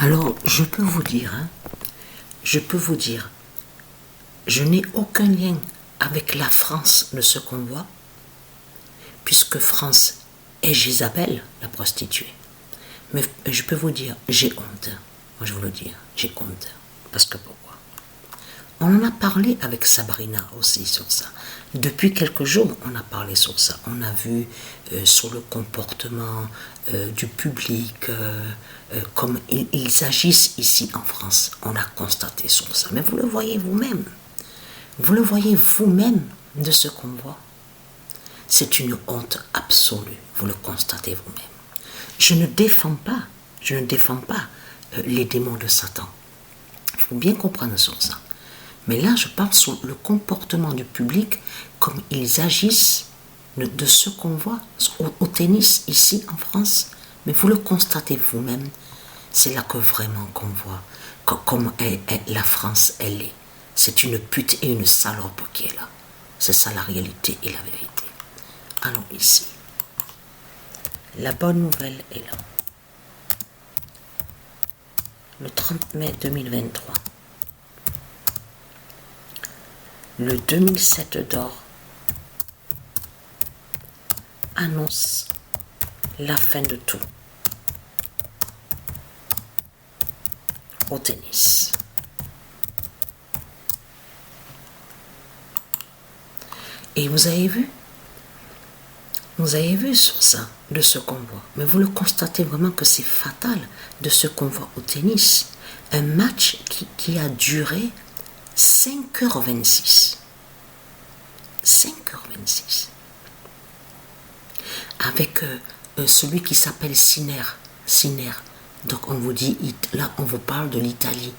Alors, je peux vous dire, je n'ai aucun lien avec la France de ce qu'on voit, puisque France est Jézabel, la prostituée. Mais je peux vous dire, j'ai honte. Moi, je vous le dis, j'ai honte. Parce que pourquoi? On en a parlé avec Sabrina aussi sur ça. Depuis quelques jours, on a parlé sur ça. On a vu sur le comportement du public, comme ils agissent ici en France. On a constaté sur ça. Mais vous le voyez vous-même. Vous le voyez vous-même de ce qu'on voit. C'est une honte absolue. Vous le constatez vous-même. Je ne défends pas les démons de Satan. Il faut bien comprendre sur ça. Mais là, je parle sur le comportement du public, comme ils agissent de ce qu'on voit au tennis ici en France. Mais vous le constatez vous-même. C'est là que vraiment qu'on voit comme la France, elle est. C'est une pute et une salope qui est là. C'est ça la réalité et la vérité. Alors ici, la bonne nouvelle est là. Le 30 mai 2023. Le 2007 d'or annonce la fin de tout au tennis. Et vous avez vu sur ça, de ce qu'on voit. Mais vous le constatez vraiment que c'est fatal de ce qu'on voit au tennis. Un match qui a duré 5h26. 5h26. Avec celui qui s'appelle Sinner. Donc on vous dit, là on vous parle de l'Italie.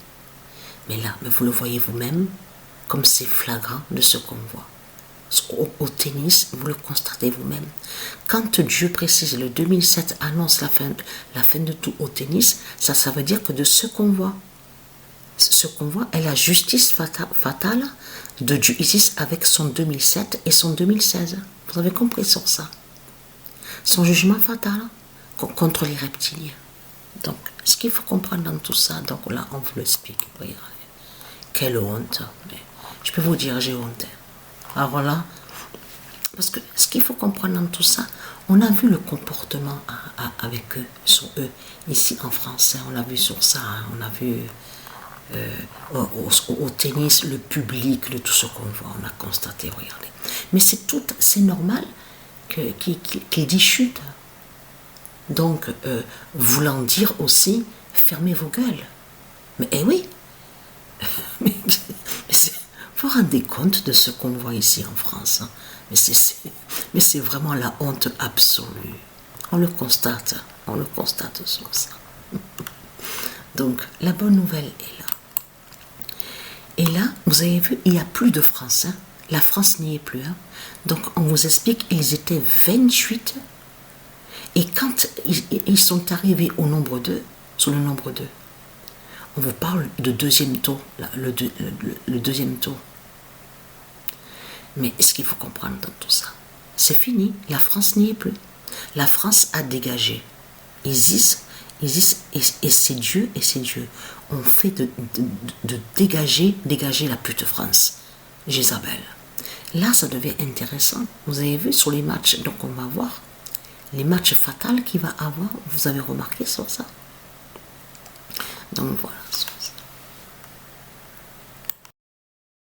Mais là, vous le voyez vous-même, comme c'est flagrant de ce qu'on voit. Au tennis, vous le constatez vous-même. Quand Dieu précise, le 2007 annonce la fin de tout au tennis, ça veut dire que de ce qu'on voit, est la justice fatale de Dieu ici avec son 2007 et son 2016. Vous avez compris sur ça? Son jugement fatal contre les reptiliens. Donc, ce qu'il faut comprendre dans tout ça, donc là, on vous l'explique. Regardez. Quelle honte. Mais je peux vous dire, j'ai honte. Alors là, parce que ce qu'il faut comprendre dans tout ça, on a vu le comportement avec eux, sur eux, ici en France. On a vu sur ça, on a vu au tennis, le public, de tout ce qu'on voit, on a constaté, regardez. Mais c'est normal qu'il dischute. Donc, voulant dire aussi, fermez vos gueules. Mais oui, mais vous vous rendez compte de ce qu'on voit ici en France, hein? Mais c'est vraiment la honte absolue. On le constate sur ça. Donc, la bonne nouvelle est là. Et là, vous avez vu, il n'y a plus de France. Hein? La France n'y est plus. Hein? Donc, on vous explique, ils étaient 28. Et quand ils sont arrivés au nombre 2, sur le nombre 2, on vous parle de deuxième tour, le deuxième tour. Mais ce qu'il faut comprendre dans tout ça, c'est fini, la France n'y est plus. La France a dégagé. Isis et c'est Dieu ont fait de dégager la pute France, Jézabel. Là, ça devient intéressant. Vous avez vu sur les matchs, donc on va voir les matchs fatals qu'il va avoir. Vous avez remarqué sur ça? Donc voilà.